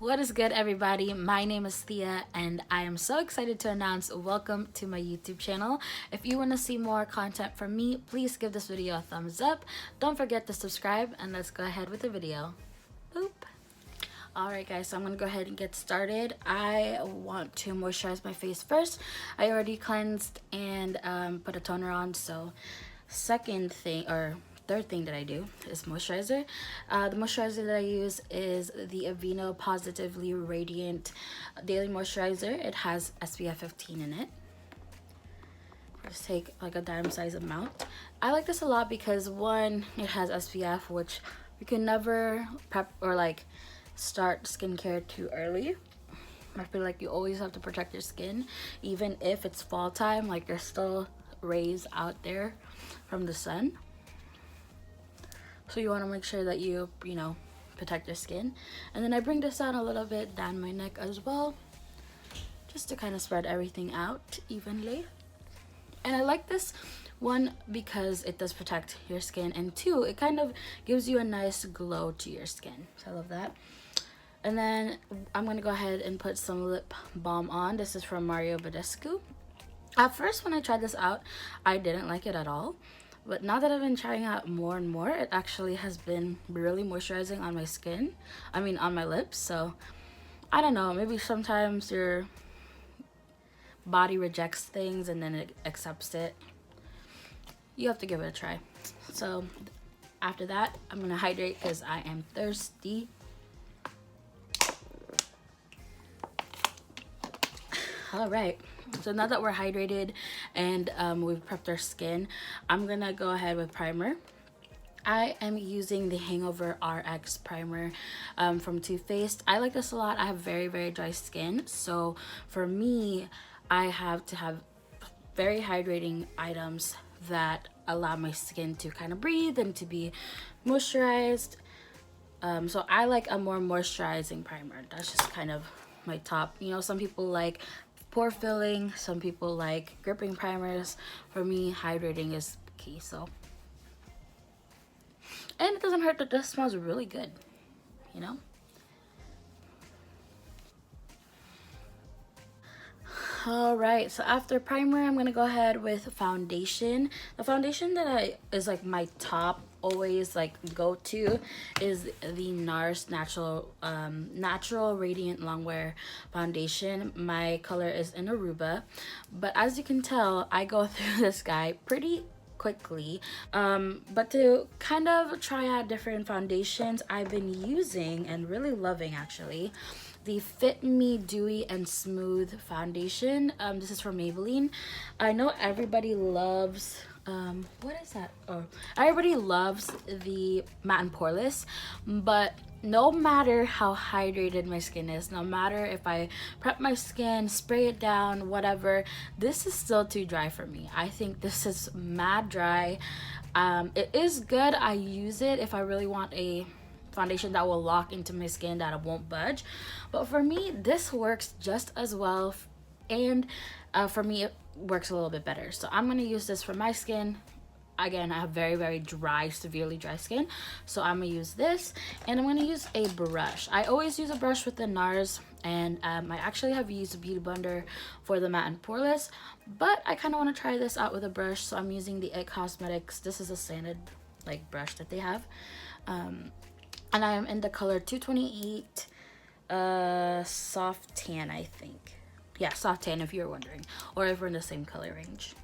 What is good, everybody? My name is Thea and I am so excited to announce welcome to my YouTube channel. If you want to see more content from me, please give this video a thumbs up. Don't forget to subscribe and let's go ahead with the video. Boop. Alright guys, so I'm going to go ahead and get started. I want to moisturize my face first. I already cleansed and put a toner on, so third thing that I do is moisturizer. The moisturizer that I use is the Aveeno Positively Radiant Daily Moisturizer. It has SPF 15 in it. Just take like a dime size amount. I like this a lot because one, it has SPF, which you can never prep or like start skincare too early. I feel like you always have to protect your skin, even if it's fall time, like there's still rays out there from the sun. So you want to make sure that you protect your skin. And then I bring this out a little bit down my neck as well, just to kind of spread everything out evenly. And I like this one because it does protect your skin, and two, it kind of gives you a nice glow to your skin. So I love that. And then I'm going to go ahead and put some lip balm on. This is from Mario Badescu. At first, when I tried this out, I didn't like it at all. But now that I've been trying out more and more, it actually has been really moisturizing on my skin. On my lips. So, I don't know. Maybe sometimes your body rejects things and then it accepts it. You have to give it a try. So, after that, I'm going to hydrate because I am thirsty. Alright. So now that we're hydrated and we've prepped our skin, I'm gonna go ahead with primer. I am using the Hangover RX primer from Too Faced. I like this a lot. I have very, very dry skin, so for me, I have to have very hydrating items that allow my skin to kind of breathe and to be moisturized. So I like a more moisturizing primer. That's just kind of my top. Some people like pore filling, some people like gripping primers. For me, hydrating is key. So, and it doesn't hurt that this smells really good, Alright, so after primer, I'm gonna go ahead with foundation. The foundation that is like my top always like go-to is the NARS natural radiant longwear foundation. My color is in Aruba, but as you can tell, I go through this guy pretty quickly. But to kind of try out different foundations, I've been using and really loving actually the Fit Me Dewy and Smooth foundation. This is from Maybelline. I know everybody loves what is that? Oh, everybody loves the matte and poreless, but no matter how hydrated my skin is, no matter if I prep my skin, spray it down, whatever, this is still too dry for me. I think this is mad dry. It is good. I use it if I really want a foundation that will lock into my skin, that it won't budge. But for me, this works just as well, and for me, it works a little bit better. So I'm going to use this for my skin. Again, I have very, very dry, severely dry skin, so I'm going to use this, and I'm going to use a brush. I always use a brush with the NARS, and I actually have used a Beauty Blender for the matte and poreless, but I kind of want to try this out with a brush, so I'm using the It Cosmetics. This is a sanded like brush that they have, and I am in the color 228 soft tan, I think. Yeah, soft tan, if you're wondering, or if we're in the same color range.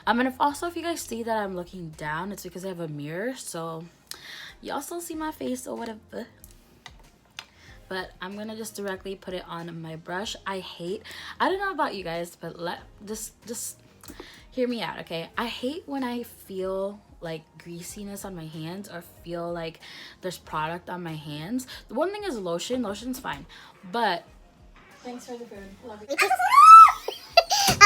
And if you guys see that I'm looking down, it's because I have a mirror, so you also see my face or whatever. But I'm gonna just directly put it on my brush. I don't know about you guys, but just hear me out, okay? I hate when I feel like greasiness on my hands or feel like there's product on my hands. The one thing is lotion's fine, but thanks for the food, love you.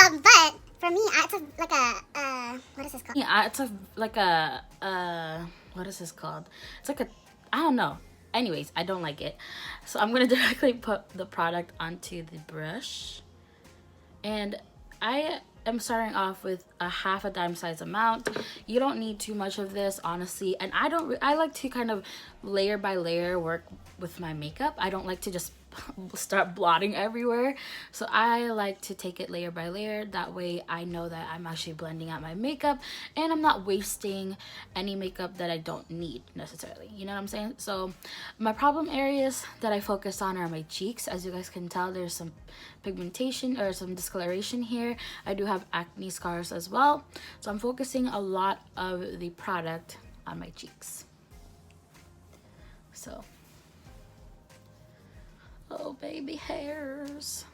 But for me, it's like a what is this called? Yeah, it's like a what is this called? It's like a, I don't know. Anyways, I don't like it, so I'm gonna directly put the product onto the brush, and I am starting off with a half a dime size amount. You don't need too much of this, honestly, and I like to kind of layer by layer work with my makeup. I don't like to just start blotting everywhere. So I like to take it layer by layer. That way I know that I'm actually blending out my makeup and I'm not wasting any makeup that I don't need necessarily. You know what I'm saying? So my problem areas that I focus on are my cheeks. As you guys can tell, there's some pigmentation or some discoloration here. I do have acne scars as well. So I'm focusing a lot of the product on my cheeks. So, oh baby hairs.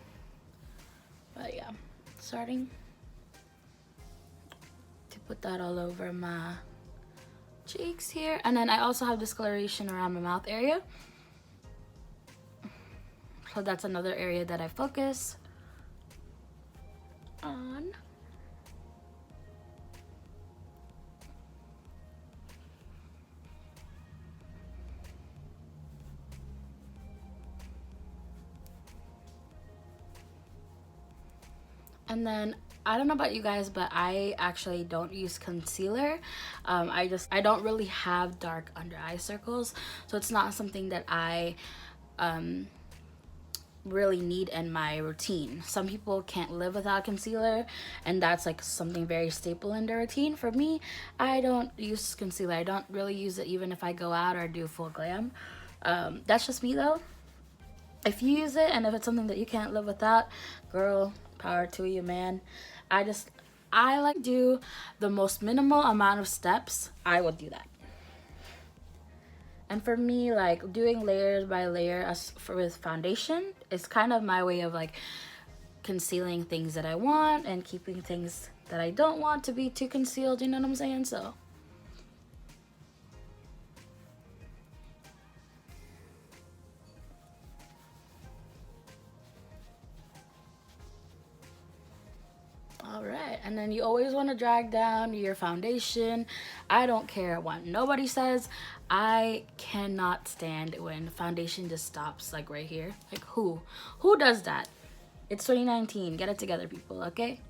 But yeah, starting to put that all over my cheeks here. And then I also have discoloration around my mouth area. So that's another area that I focus on. And then I don't know about you guys, but I actually don't use concealer. I don't really have dark under eye circles, so it's not something that I really need in my routine. Some people can't live without concealer, and that's like something very staple in their routine. For me, I don't use concealer. I don't really use it even if I go out or do full glam. That's just me though. If you use it and if it's something that you can't live without, girl, power to you, man. I like to do the most minimal amount of steps. I will do that. And for me, like doing layers by layer with foundation is kind of my way of like concealing things that I want and keeping things that I don't want to be too concealed, you know what I'm saying? So all right, and then you always want to drag down your foundation. I don't care what nobody says. I cannot stand when foundation just stops like right here. Like who does that? It's 2019. Get it together, people, okay?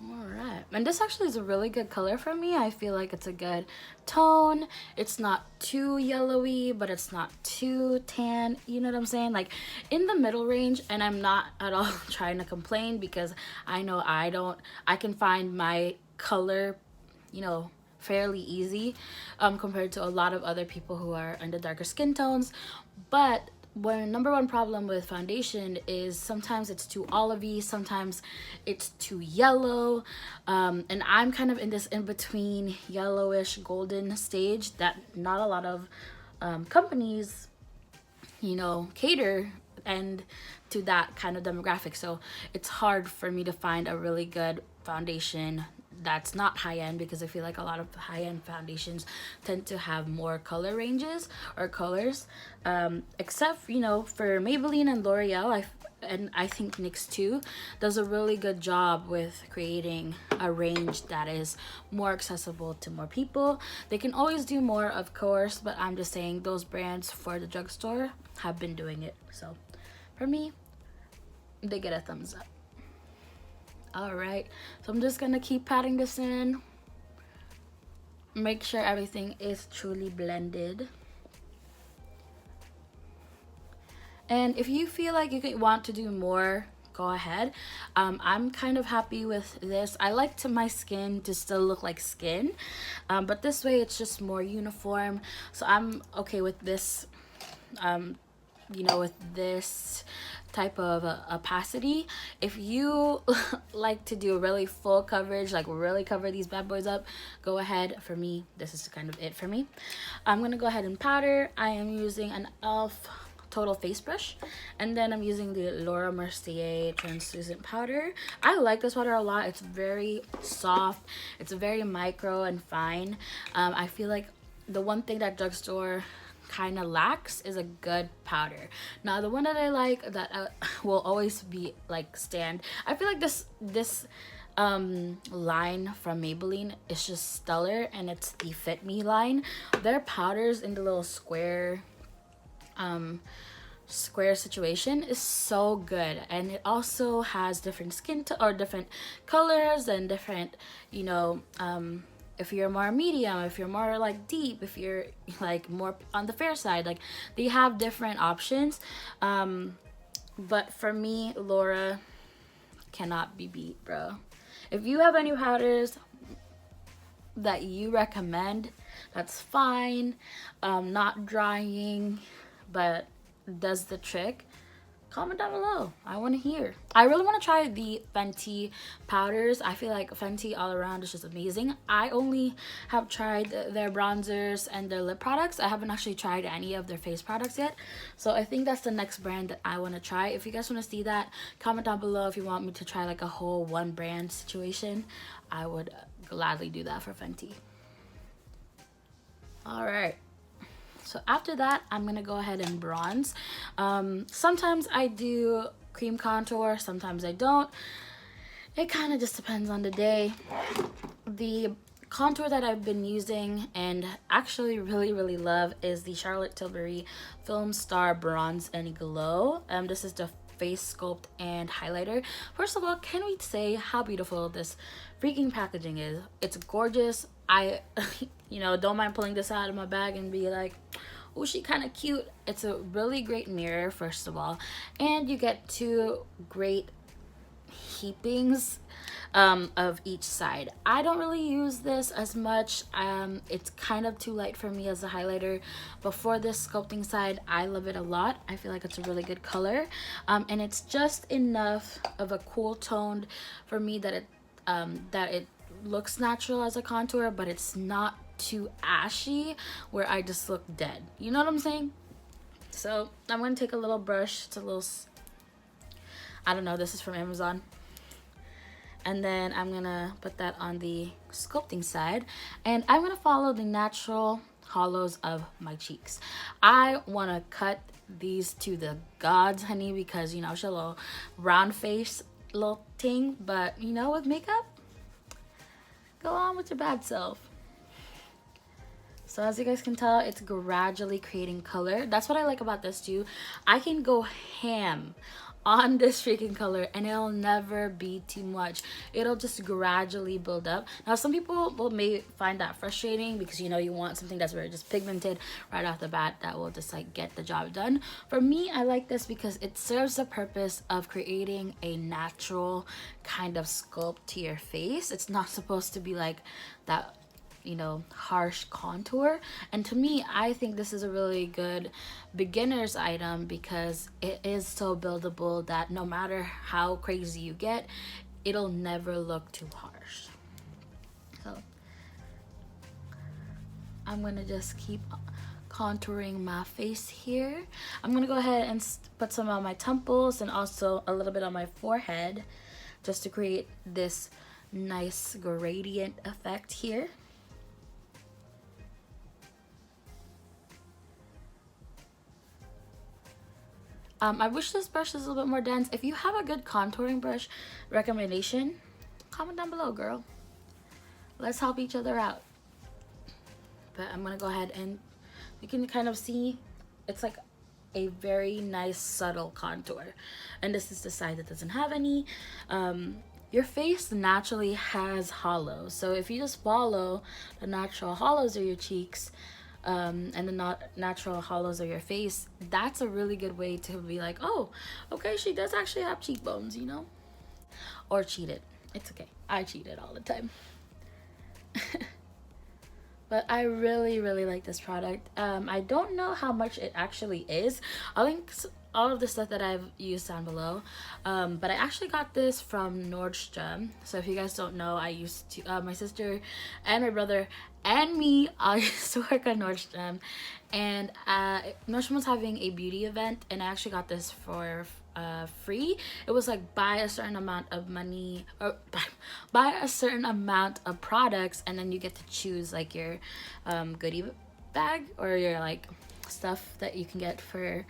All right, and this actually is a really good color for me. I feel like it's a good tone. It's not too yellowy, but it's not too tan, you know what I'm saying? Like in the middle range. And I'm not at all trying to complain because I know I can find my color, you know, fairly easy compared to a lot of other people who are under darker skin tones. But number one problem with foundation is sometimes it's too olivey, sometimes it's too yellow, and I'm kind of in this in-between yellowish golden stage that not a lot of companies, you know, cater and to that kind of demographic. So it's hard for me to find a really good foundation that's not high-end, because I feel like a lot of high-end foundations tend to have more color ranges or colors, except, you know, for Maybelline and L'Oreal. I think NYX too does a really good job with creating a range that is more accessible to more people. They can always do more, of course, but I'm just saying those brands for the drugstore have been doing it. So for me, they get a thumbs up. All right, so I'm just gonna keep patting this in, make sure everything is truly blended. And if you feel like you want to do more, go ahead. I'm kind of happy with this. I like my skin to still look like skin, but this way it's just more uniform. So I'm okay with this, you know, with this type of opacity. If you like to do really full coverage, like really cover these bad boys up, go ahead. For me, this is kind of it for me. I'm gonna go ahead and powder. I am using an e.l.f. Total Face Brush, and then I'm using the Laura Mercier translucent powder. I like this powder a lot. It's very soft, it's very micro and fine. I feel like the one thing that drugstore kind of lacks is a good powder. Now the one that I like that will always be like stand, I feel like this line from Maybelline is just stellar, and it's the Fit Me line. Their powders in the little square situation is so good, and it also has different skin or different colors and different, you know, if you're more medium, if you're more like deep, if you're like more on the fair side, like they have different options. But for me, Laura cannot be beat, bro. If you have any powders that you recommend, that's fine. Not drying, but does the trick, comment down below. I want to hear. I really want to try the Fenty powders. I feel like Fenty all around is just amazing. I only have tried their bronzers and their lip products. I haven't actually tried any of their face products yet. So I think that's the next brand that I want to try. If you guys want to see that, comment down below if you want me to try like a whole one brand situation. I would gladly do that for Fenty. All right. So after that, I'm gonna go ahead and bronze. Sometimes I do cream contour, sometimes I don't. It kind of just depends on the day. The contour that I've been using and actually really love is the Charlotte Tilbury Film Star Bronze and Glow. This is the face sculpt and highlighter. First of all, can we say how beautiful this freaking packaging is? It's gorgeous. I you know, don't mind pulling this out of my bag and be like, oh, she kind of cute. It's a really great mirror, first of all, and you get two great heapings of each side. I don't really use this as much. It's kind of too light for me as a highlighter, but for this sculpting side, I love it a lot. I feel like it's a really good color, and it's just enough of a cool toned for me that it looks natural as a contour, but it's not too ashy where I just look dead. You know what I'm saying? So I'm gonna take a little brush. It's a little, I don't know, this is from Amazon. And then I'm gonna put that on the sculpting side, and I'm gonna follow the natural hollows of my cheeks. I want to cut these to the gods, honey, because you know, she's a little round face little thing, but you know, with makeup, go on with your bad self. So as you guys can tell, it's gradually creating color. That's what I like about this too. I can go ham on this freaking color and it'll never be too much. It'll just gradually build up. Now some people may find that frustrating because you know, you want something that's very just pigmented right off the bat that will just like get the job done. For me, I like this because it serves the purpose of creating a natural kind of sculpt to your face. It's not supposed to be like that, you know, harsh contour. And to me, I think this is a really good beginner's item because it is so buildable that no matter how crazy you get, it'll never look too harsh. So I'm gonna just keep contouring my face here. I'm gonna go ahead and put some on my temples and also a little bit on my forehead just to create this nice gradient effect here. I wish this brush is a little bit more dense. If you have a good contouring brush recommendation, comment down below, girl. Let's help each other out. But I'm gonna go ahead and you can kind of see it's like a very nice subtle contour. And this is the side that doesn't have any. Your face naturally has hollows. So if you just follow the natural hollows of your cheeks, and the natural hollows of your face, that's a really good way to be like, oh, okay, she does actually have cheekbones, you know? Or cheated. It's okay. I cheated all the time. But I really like this product. I don't know how much it actually is. I'll link all of the stuff that I've used down below, but I actually got this from Nordstrom. So if you guys don't know, I used to my sister and my brother and me I used to work at Nordstrom, and Nordstrom was having a beauty event and I actually got this for free. It was like buy a certain amount of money or buy a certain amount of products and then you get to choose like your goodie bag or your like stuff that you can get for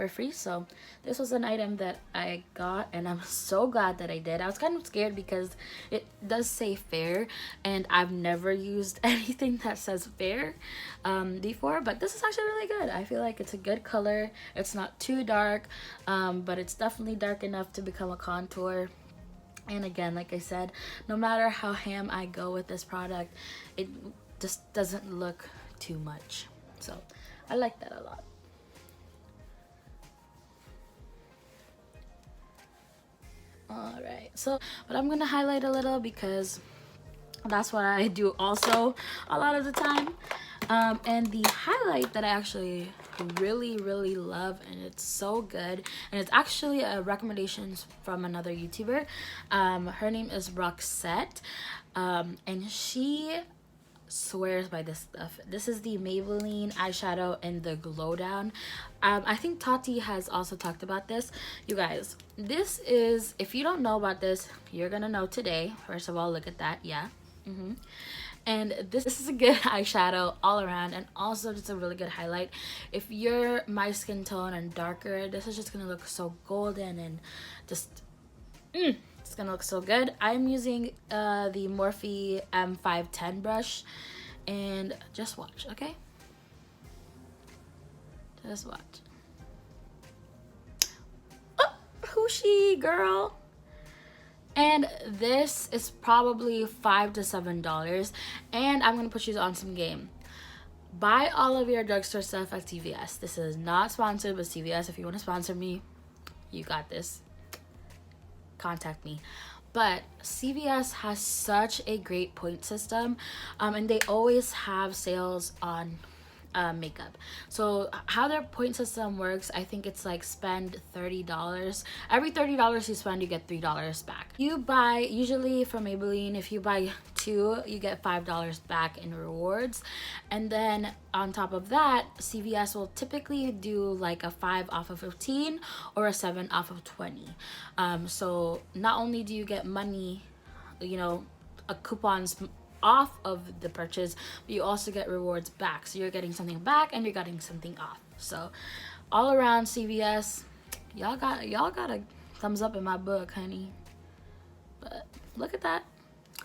free. So this was an item that I got and I'm so glad that I did. I was kind of scared because it does say fair and I've never used anything that says fair before, but this is actually really good. I feel like it's a good color. It's not too dark, but it's definitely dark enough to become a contour. And again, like I said, no matter how ham I go with this product, it just doesn't look too much. So I like that a lot. Alright, so but I'm gonna highlight a little because that's what I do also a lot of the time. And the highlight that I actually really love, and it's so good, and it's actually a recommendation from another YouTuber. Her name is Roxette, and she swears by this stuff. This is the Maybelline eyeshadow in the Glow Down. I think Tati has also talked about this. You guys, this is, if you don't know about this, you're gonna know today. First of all, look at that. Yeah. And this is a good eyeshadow all around, and also just a really good highlight. If you're my skin tone and darker, this is just gonna look so golden and just it's gonna look so good. I'm using the Morphe M510 brush, and just watch, okay? Just watch. Oh, who's she, girl? And this is probably $5 to $7, and I'm gonna put you on some game. Buy all of your drugstore stuff at CVS. This is not sponsored, but CVS, if you want to sponsor me, you got this. Contact me. But CVS has such a great point system, and they always have sales on makeup. So how their point system works, I think it's like spend $30. Every $30 you spend, you get $3 back. You buy, usually from Maybelline, if you buy 2, you get $5 back in rewards. And then on top of that, CVS will typically do like a 5 off of 15 or a 7 off of 20. So not only do you get money, you know, coupons off of the purchase, but you also get rewards back. So you're getting something back and you're getting something off. So all around CVS, y'all got a thumbs up in my book, honey. But look at that.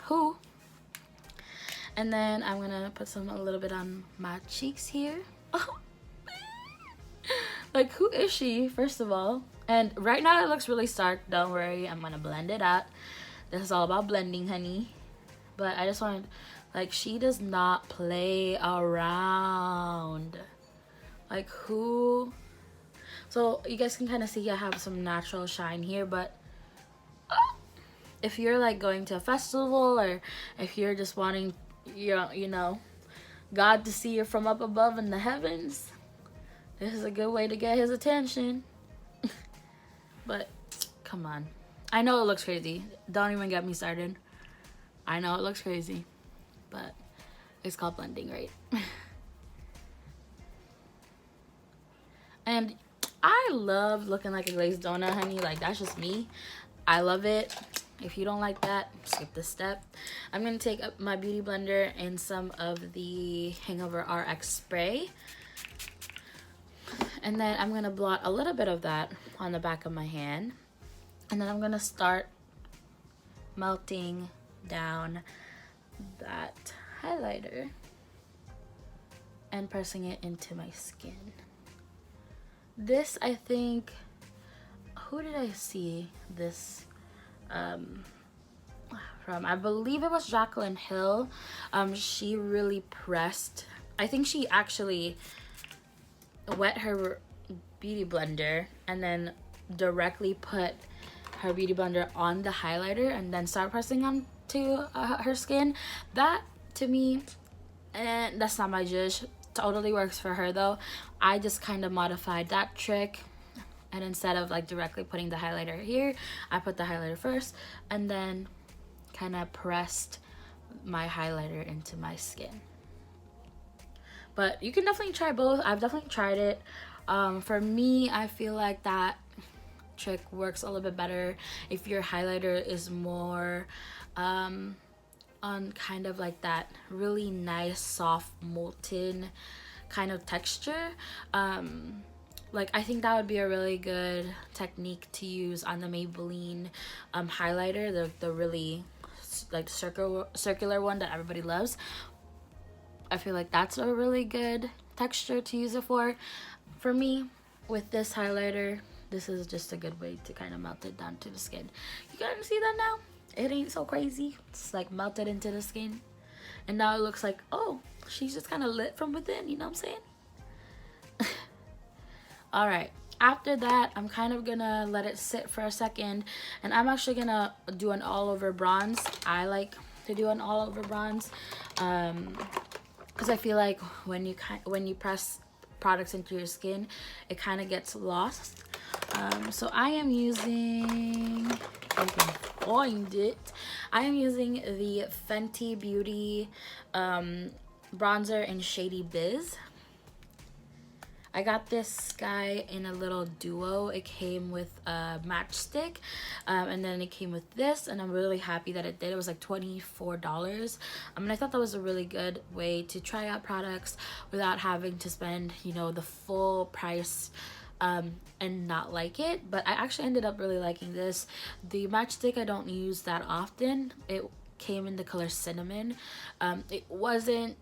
Who? And then I'm gonna put a little bit on my cheeks here. Oh. Like, who is she, first of all? And right now it looks really stark. Don't worry, I'm gonna blend it out. This is all about blending, honey. But I just wanted, like, she does not play around. Like, who? So you guys can kind of see I have some natural shine here, but if you're like going to a festival, or if you're just wanting, you know, God to see you from up above in the heavens, this is a good way to get his attention. But come on, I know it looks crazy. Don't even get me started. I know it looks crazy, but it's called blending, right? And I love looking like a glazed donut, honey. Like, that's just me. I love it. If you don't like that, skip this step. I'm going to take up my beauty blender and some of the Hangover RX spray. And then I'm going to blot a little bit of that on the back of my hand. And then I'm going to start melting down that highlighter and pressing it into my skin. This, I think, who did I see this from? I believe it was Jaclyn Hill. She really pressed, I think she actually wet her beauty blender and then directly put her beauty blender on the highlighter and then start pressing on to her skin. That, to me, and that's not my judge, totally works for her though. I just kind of modified that trick, and instead of like directly putting the highlighter here, I put the highlighter first and then kind of pressed my highlighter into my skin. But you can definitely try both. I've definitely tried it. For me, I feel like that trick works a little bit better if your highlighter is more on kind of like that really nice soft molten kind of texture. Like, I think that would be a really good technique to use on the Maybelline highlighter, the really like circular one that everybody loves. I feel like that's a really good texture to use it for. For me, with this highlighter, this is just a good way to kind of melt it down to the skin. You guys see that now? it ain't so crazy. It's like melted into the skin. And now it looks like, oh, she's just kind of lit from within, you know what I'm saying? All right, after that, I'm kind of gonna let it sit for a second, and I'm actually gonna do an all over bronze. I like to do an all over bronze because I feel like when you press products into your skin, it kind of gets lost. So I am using, if I can find it, I am using the Fenty Beauty bronzer in Shady Biz. I got this guy in a little duo. It came with a matchstick, and then it came with this, and I'm really happy that it did. It was like $24. And I thought that was a really good way to try out products without having to spend, you know, the full price and not like it. But I actually ended up really liking this. The matchstick I don't use that often. It came in the color cinnamon. It wasn't,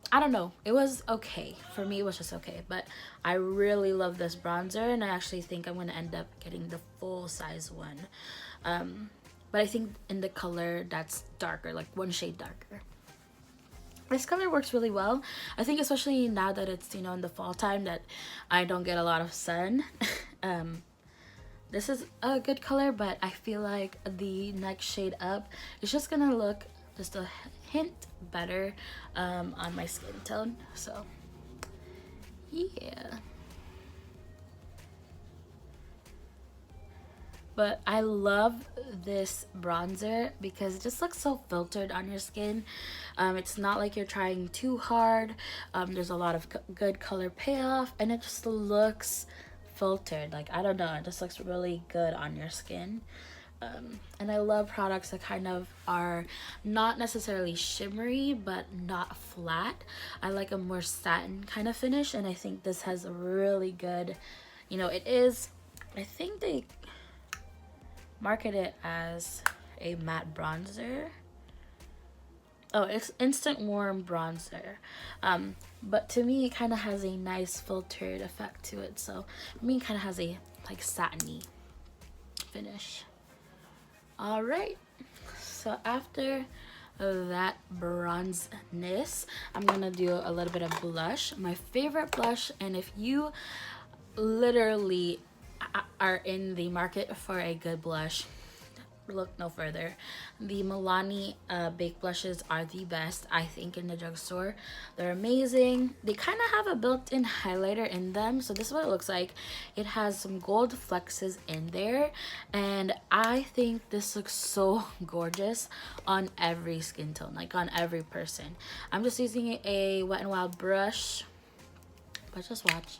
I don't know, it was okay. For me, it was just okay. But I really love this bronzer, and I actually think I'm going to end up getting the full size one. But I think in the color that's darker, like one shade darker. This color works really well. I think especially now that it's, you know, in the fall time that I don't get a lot of sun. This is a good color, but I feel like the next shade up is just going to look just a hint better on my skin tone. So yeah, but I love this bronzer because it just looks so filtered on your skin. It's not like you're trying too hard. There's a lot of good color payoff, and it just looks filtered. Like, I don't know, it just looks really good on your skin. And I love products that kind of are not necessarily shimmery but not flat. I like a more satin kind of finish, and I think this has a really good, you know, it is, I think they market it as a matte bronzer. Oh, it's instant warm bronzer. But to me it kind of has a nice filtered effect to it, so to me it kind of has a like satiny finish. All right, so after that bronzeness, I'm gonna do a little bit of blush, my favorite blush. And if you literally are in the market for a good blush, look no further. The Milani baked blushes are the best, I think, in the drugstore. They're amazing. They kind of have a built-in highlighter in them, so this is what it looks like. It has some gold flexes in there, and I think this looks so gorgeous on every skin tone, like on every person. I'm just using a Wet n Wild brush, but just watch.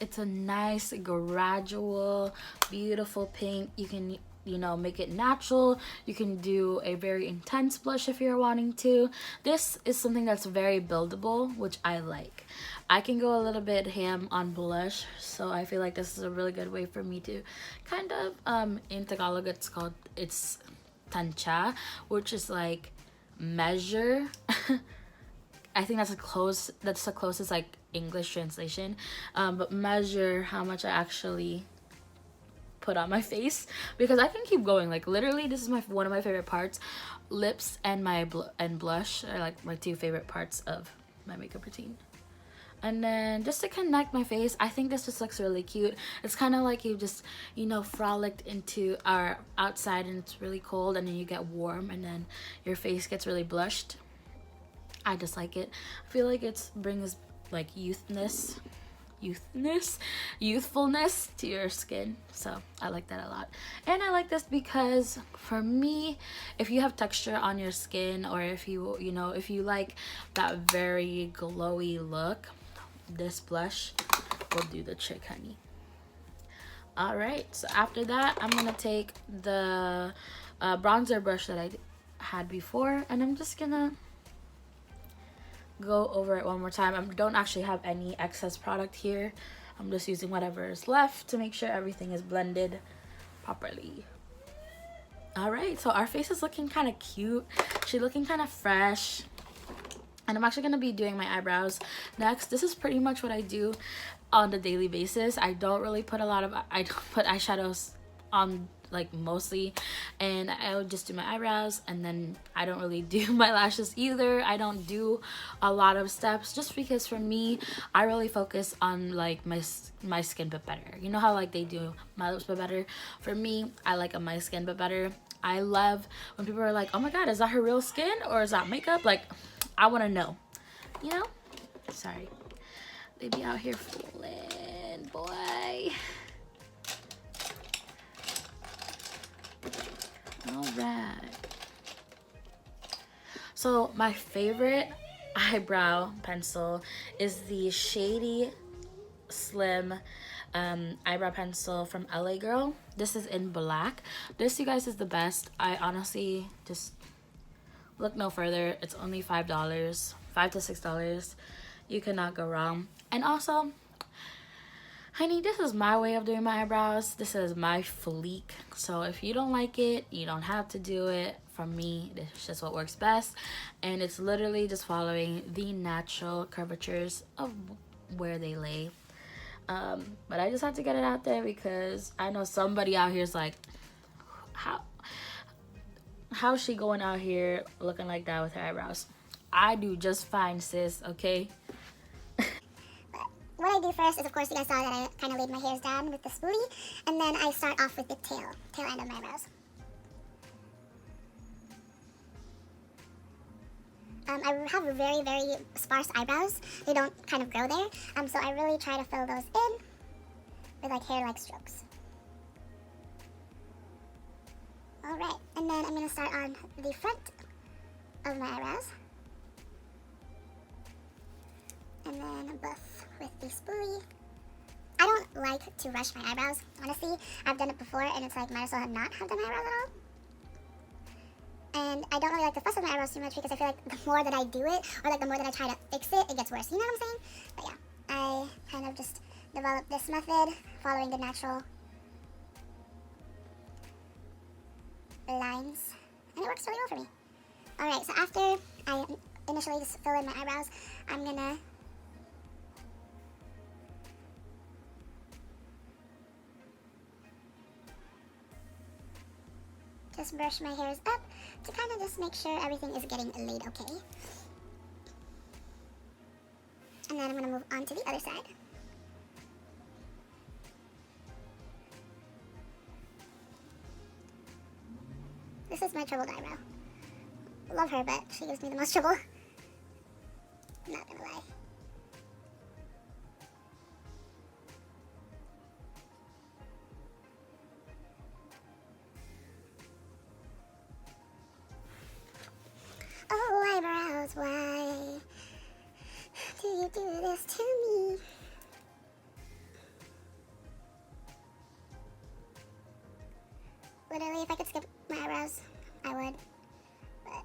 It's a nice, gradual, beautiful pink. You can, you know, make it natural. You can do a very intense blush if you're wanting to. This is something that's very buildable, which I like. I can go a little bit ham on blush, so I feel like this is a really good way for me to kind of, in Tagalog it's tansya, which is like measure. I think that's the closest like English translation, but measure how much I actually put on my face, because I can keep going. Like, literally, this is one of my favorite parts. Lips and blush are like my two favorite parts of my makeup routine. And then just to connect my face, I think this just looks really cute. It's kind of like you just, you know, frolicked into our outside and it's really cold, and then you get warm, and then your face gets really blushed. I just like it. I feel like it brings like youthfulness to your skin, so I like that a lot. And I like this because for me, if you have texture on your skin, or if you know, if you like that very glowy look, this blush will do the trick, honey. All right, so after that, I'm gonna take the bronzer brush that I had before, and I'm just gonna go over it one more time. I don't actually have any excess product here. I'm just using whatever is left to make sure everything is blended properly. All right, so our face is looking kind of cute. She's looking kind of fresh. And I'm actually going to be doing my eyebrows next. This is pretty much what I do on a daily basis. I don't really put a lot of, I don't put eyeshadows on like mostly, and I would just do my eyebrows, and then I don't really do my lashes either. I don't do a lot of steps just because for me, I really focus on like my skin but better. You know how like they do my lips but better? For me, I like a my skin but better. I love when people are like, oh my god, is that her real skin or is that makeup? Like, I want to know, you know? Sorry, they be out here fooling, boy. All right. So my favorite eyebrow pencil is the Shady Slim eyebrow pencil from LA Girl. This is in black. This, you guys, is the best. I honestly just look no further. It's only $5, $5 to $6. You cannot go wrong. And also, honey, this is my way of doing my eyebrows. This is my fleek. So if you don't like it, you don't have to do it. For me, it's just what works best. And it's literally just following the natural curvatures of where they lay. But I just have to get it out there because I know somebody out here is like, how's she going out here looking like that with her eyebrows? I do just fine, sis, okay? What I do first is, of course, you guys saw that I kind of laid my hairs down with the spoolie, and then I start off with the tail end of my eyebrows. I have very, very sparse eyebrows. They don't kind of grow there, so I really try to fill those in with like hair-like strokes. Alright, and then I'm going to start on the front of my eyebrows. And then buff with the spoolie. I don't like to rush my eyebrows. Honestly, I've done it before and it's like might as well not have done my eyebrows at all. And I don't really like to fuss with my eyebrows too much because I feel like the more that I do it, or like the more that I try to fix it, it gets worse. You know what I'm saying? But yeah, I kind of just developed this method following the natural lines. And it works really well for me. Alright, so after I initially just fill in my eyebrows, I'm gonna just brush my hairs up to kind of just make sure everything is getting laid okay. And then I'm going to move on to the other side. This is my troubled eyebrow. Love her, but she gives me the most trouble. I'm not gonna lie. Oh, eyebrows, why do you do this to me? Literally, if I could skip my eyebrows, I would. But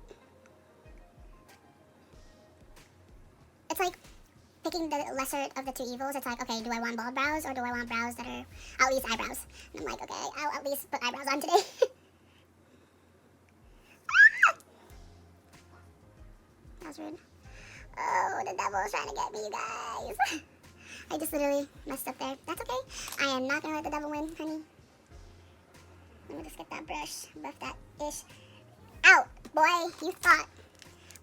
it's like picking the lesser of the two evils. It's like, okay, do I want bald brows or do I want brows that are at least eyebrows? And I'm like, okay, I'll at least put eyebrows on today. That was rude. Oh, the devil's trying to get me, you guys. I just literally messed up there. That's okay. I am not gonna let the devil win, honey. Let me just get that brush, buff that ish. Out, boy, you thought.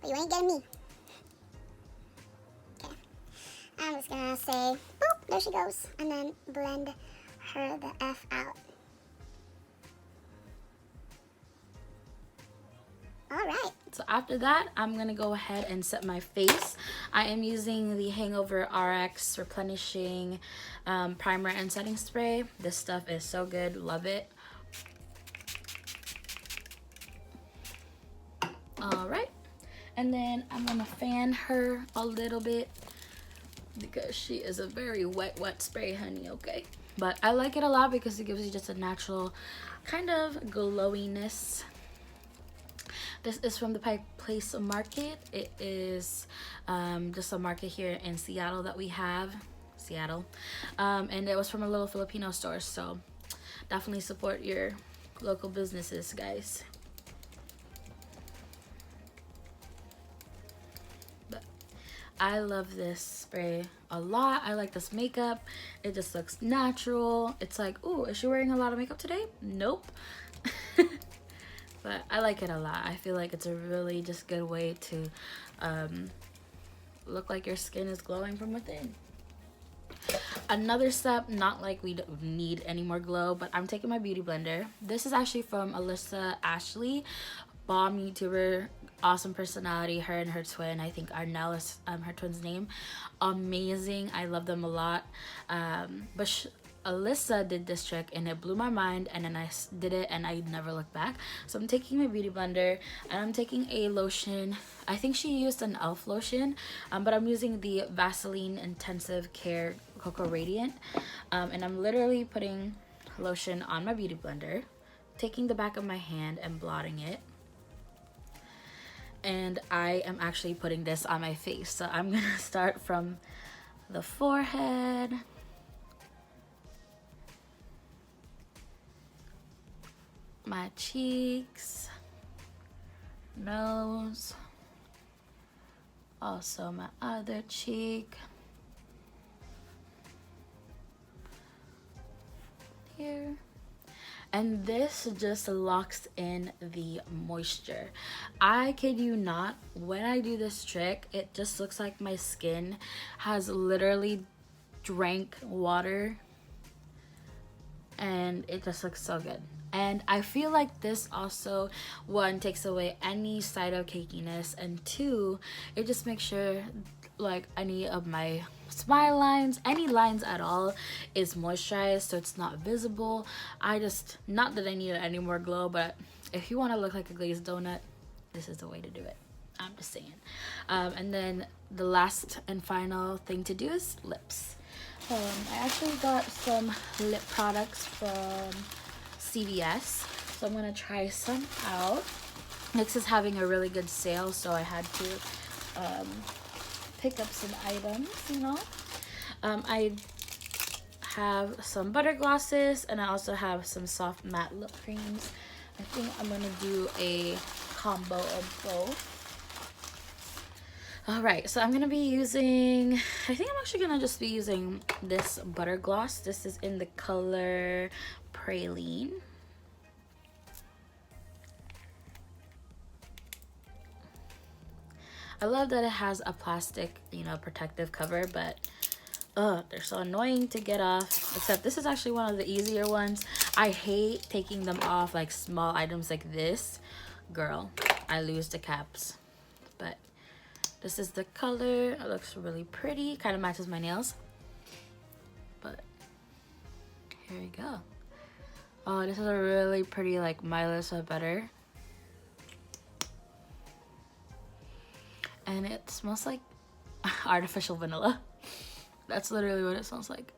But you ain't getting me. Okay. I'm just gonna say, boop, there she goes. And then blend her the F out. Alright. So after that, I'm gonna go ahead and set my face. I am using the Hangover RX Replenishing Primer and Setting Spray. This stuff is so good, love it. Alright, and then I'm gonna fan her a little bit because she is a very wet spray, honey, okay? But I like it a lot because it gives you just a natural kind of glowiness. This is from the Pike Place Market. It is just a market here in Seattle that we have. And it was from a little Filipino store, so definitely support your local businesses, guys. But I love this spray a lot. I like this makeup. It just looks natural. It's like, ooh, is she wearing a lot of makeup today? Nope. But I like it a lot. I feel like it's a really just good way to look like your skin is glowing from within. Another step, not like we don't need any more glow, but I'm taking my beauty blender. This is actually from Alyssa Ashley, bomb YouTuber, awesome personality. Her and her twin, I think Arnell is her twin's name. Amazing. I love them a lot. But Alyssa did this trick and it blew my mind, and then I did it and I never looked back. So I'm taking my beauty blender and I'm taking a lotion. I think she used an elf lotion, but I'm using the Vaseline Intensive Care Cocoa Radiant, and I'm literally putting lotion on my beauty blender, taking the back of my hand and blotting it. And I am actually putting this on my face. So I'm gonna start from the forehead, my cheeks, nose, also my other cheek, here. And this just locks in the moisture. I kid you not, when I do this trick, it just looks like my skin has literally drank water, and it just looks so good. And I feel like this also, one, takes away any side of cakiness, and two, it just makes sure like any of my smile lines, any lines at all, is moisturized so it's not visible. Not that I need any more glow, but if you want to look like a glazed donut, this is the way to do it. I'm just saying. And then the last and final thing to do is lips. I actually got some lip products from CVS, so I'm gonna try some out. NYX is having a really good sale, so I had to pick up some items, you know. I have some butter glosses, and I also have some soft matte lip creams. I think I'm gonna do a combo of both. Alright, so I'm gonna be using, I think I'm actually gonna just be using this butter gloss. This is in the color Praline. I love that it has a plastic, you know, protective cover, but they're so annoying to get off. Except this is actually one of the easier ones. I hate taking them off, like small items like this. Girl, I lose the caps. But this is the color. It looks really pretty. Kind of matches my nails. But here we go. Oh, this is a really pretty, like, Melissa butter. And it smells like artificial vanilla. That's literally what it smells like.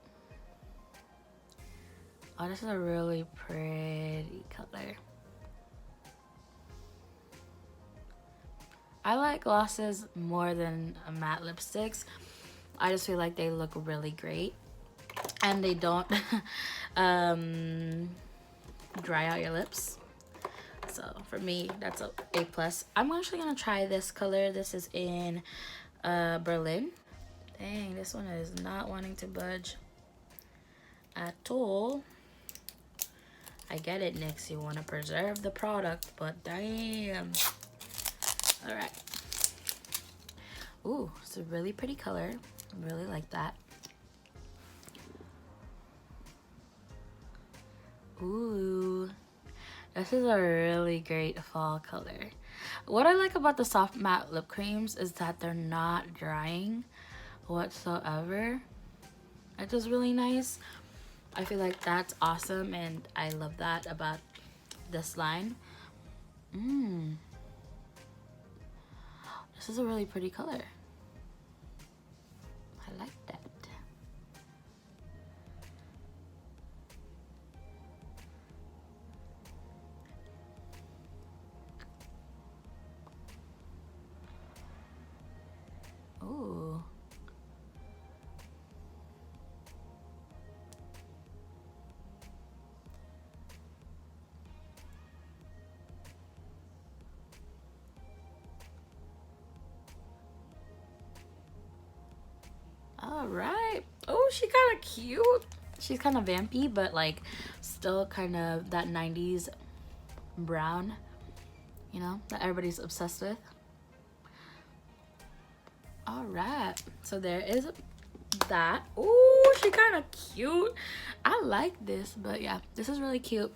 Oh, this is a really pretty color. I like glosses more than matte lipsticks. I just feel like they look really great. And they don't dry out your lips. So for me, that's a plus. I'm actually gonna try this color. This is in Berlin. Dang, this one is not wanting to budge at all. I get it, NYX, you want to preserve the product, but damn. All right. Ooh, it's a really pretty color. I really like that. Ooh, this is a really great fall color. What I like about the soft matte lip creams is that they're not drying whatsoever. It's just really nice. I feel like that's awesome, and I love that about this line. This is a really pretty color. I like that. Ooh. All right. Oh, she kind of cute. She's kind of vampy, but like still kind of that 90s brown, you know, that everybody's obsessed with. All right. So there is that. Oh, she kind of cute. I like this, but yeah, this is really cute.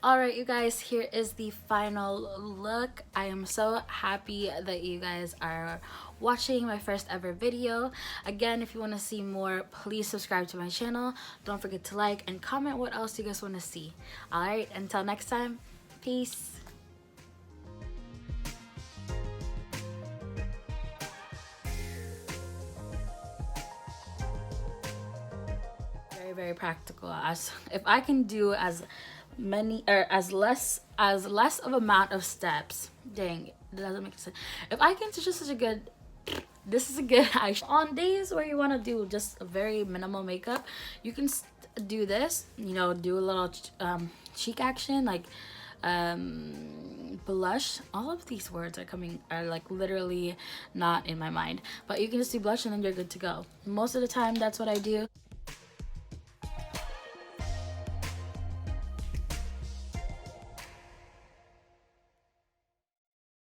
All right, you guys, here is the final look. I am so happy that you guys are watching my first ever video. Again, if you want to see more, please subscribe to my channel. Don't forget to like and comment what else you guys want to see. All right, until next time, peace. Very practical. As if I can do as many or as less of amount of steps, dang, it doesn't make sense. If I can do just such a good, this is a good eye on days where you want to do just a very minimal makeup, you can do this, you know, do a little cheek action, like blush. All of these words are like literally not in my mind, but you can just do blush and then you're good to go. Most of the time that's what I do.